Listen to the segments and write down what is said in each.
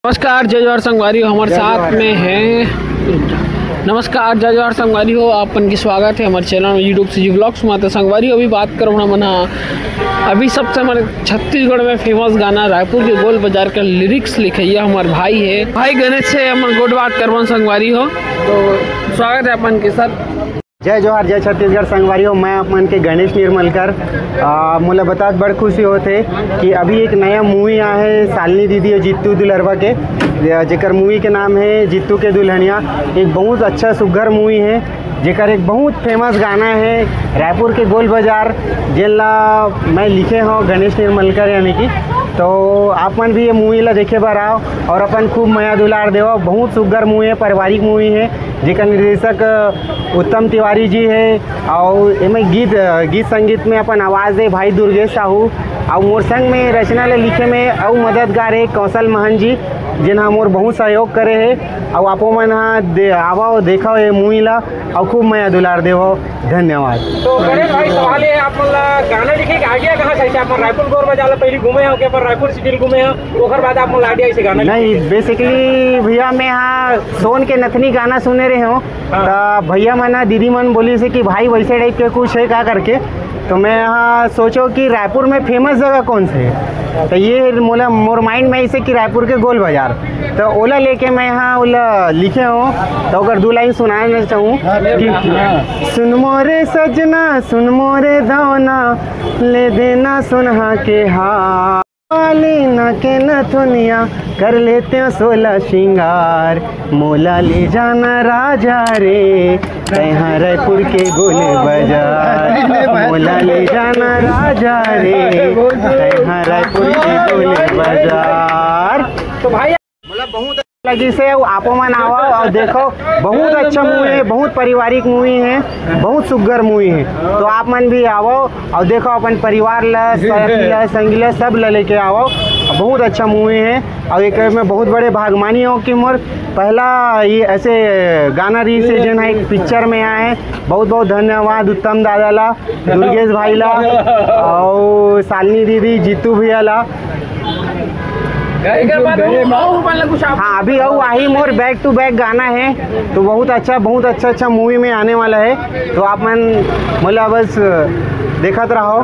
नमस्कार जय जवाहर संगवारी हो हमारे साथ में है। नमस्कार जय जवाहर संगवारी हो आपन की स्वागत है हमारे चैनल में यूट्यूब से जी ब्लॉग्स में। संगवारी हो अभी बात करो मना अभी सबसे हमारे छत्तीसगढ़ में फेमस गाना रायपुर के गोल बाजार का लिरिक्स लिखैया हमारे भाई है भाई गणेश से हम गोड बात करवन संगवारी हो। तो स्वागत है अपन के साथ। जय जोहार जय छत्तीसगढ़ संगवारी हो। मैं अपन के गणेश निर्मलकर मोला बता बड़ खुशी होते कि अभी एक नया मूवी आया है शालिनी दीदी और जित्तू दुलरवा के जेकर मूवी के नाम है जित्तू के दुल्हनिया। एक बहुत अच्छा सुघर मूवी है जेकर एक बहुत फेमस गाना है रायपुर के गोल बाजार जेला मैं लिखे हो गणेश निर्मलकर यानी कि। तो आपन भी ये मूवी ला देखे बार आओ और अपन खूब मया दुलार देव। बहुत सुघर मूवी है, पारिवारिक मूवी है जेकर निर्देशक उत्तम तिवारी जी है और इमें गीत संगीत में अपन आवाज़ दे भाई दुर्गेश साहू और मोर संग में रचना ले लिखे में और मददगार है कौशल महन जी जिन्हा मोर बहुत सहयोग करे है और आपो मन आवो देखो ये मूवी ला और खूब मया दुलार देव। धन्यवाद। तो गणेश भाई सवाल है आप गाना लिखे के आइडिया कहाँ से आप रायपुर गोल बाजार पहले घूमे हो क्या रायपुर सिटी घूमे हो ओकर बाद आप आइडिया से गाना नहीं बेसिकली भैया मैं यहाँ सोन के नथनी गाना सुने रहे हो तो भैया मना दीदी मन बोली से कि भाई वैसे टाइप के कुछ है क्या करके। तो मैं यहाँ सोचो कि रायपुर में फेमस जगह कौन से है तो ये मोला मोर माइंड में ऐसे कि रायपुर के गोल बाजार तो ओला लेके मैं यहाँ ओला लिखे हूँ। तो अगर दो लाइन सुनाना चाहूँ कि सुन मोरे सजना सुन मोरे दौना ले देना सुनहा के हाथ न के नथुनिया कर लेते हैं 16 श्रृंगार मोला ले जाना राजा रे तहाँ रायपुर के गोल बाजार मोला ले जाना राजा रे तहाँ रायपुर के गोल बाजार। तो भाई मतलब बहुत लगी से आपो मन आओ और देखो बहुत अच्छा मूवी है, बहुत पारिवारिक मूवी है, बहुत सुघर मूवी है। तो आप मन भी आओ और देखो अपन परिवार ला संगी ला सब ला लेके आओ। बहुत अच्छा मूवी है और एक में बहुत बड़े भागमानी हो कि मोर पहला ये ऐसे गाना री से जन है एक पिक्चर में आए हैं। बहुत बहुत धन्यवाद उत्तम दादा ला दुर्गेश भाई ला और शालिनी दीदी जीतू भैया ला। हाँ अभी वही मोर बैक टू बैक गाना है तो बहुत अच्छा मूवी में आने वाला है। तो आप मन मतलब बस देखत रहो।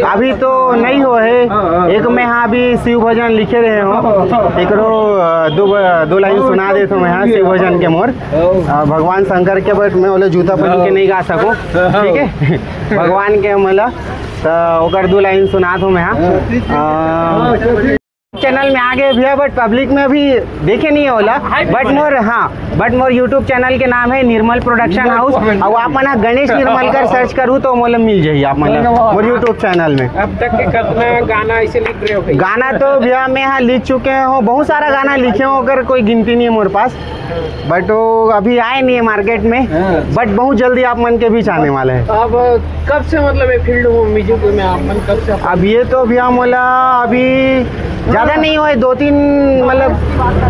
अभी तो नहीं हो है एक में हाँ अभी शिव भजन लिखे रहे हो एक दो लाइन सुना देता हूँ मैं यहाँ शिव भजन के मोर भगवान शंकर के बट मैं बोले जूता पहन के नहीं गा सकूँ ठीक है भगवान के मतलब तो दो लाइन सुना दूँ मैं यहाँ। चैनल में आ गए भैया बट पब्लिक में अभी देखे नहीं होला बट मोर यूट्यूब चैनल के नाम है निर्मल प्रोडक्शन हाउस और आप मना गणेश निर्मल कर सर्च करूँ तो मतलब मिल जाइए आप मतलब मोर यूट्यूब चैनल में। अब तक के कितना गाना इसे लिख रहे हो? गाना तो भैया मैं यहाँ लिख चुके हो बहुत सारा गाना लिखे हो अगर कोई गिनती नहीं है मोरे पास बट वो अभी आए नहीं है मार्केट में बट बहुत जल्दी आप मन के बीच आने वाले हैं। अब कब से मतलब फील्ड म्यूजिक में आप मन कब से? अब ये तो भैया मोला अभी ज़्यादा नहीं हुआ 2-3 मतलब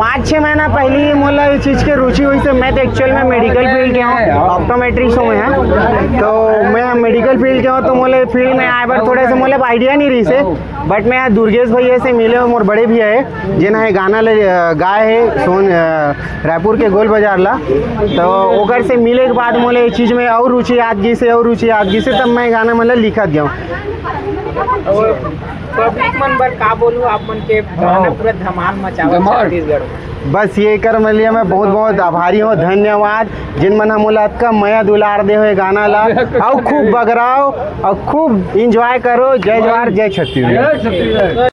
5-6 महीना पहले ही मोला इस चीज़ के रुचि हुई से। मैं तो एक्चुअल में मेडिकल फील्ड के हूँ ऑप्टोमेट्रिस्ट हूँ मैं तो मैं मेडिकल फील्ड के हूँ तो मोले फील्ड में आए बार थोड़े से मोले आइडिया नहीं रही से बट मैं दुर्गेश भैया से मिले मोर बड़े भैया है जिन्हें है गाना गाए है सोन रायपुर के गोल बाजार ला। तो ओकर से मिले के बाद मोले इस चीज़ में और रुचि आदगी से तब मैं गाना मतलब लिखा दिया हूँ। पब्लिक मन बर का बोलूं आप मन के गाना पूरा धमाल मचावा छत्तीसगढ़। बस ये कर मिलिए मैं बहुत बहुत आभारी हूँ। धन्यवाद जिन मन मुलाकात का मया दुलार दे हुए गाना ला और खूब बगराओ और खूब इंजॉय करो। जय जवाहर जय छत्तीसगढ़।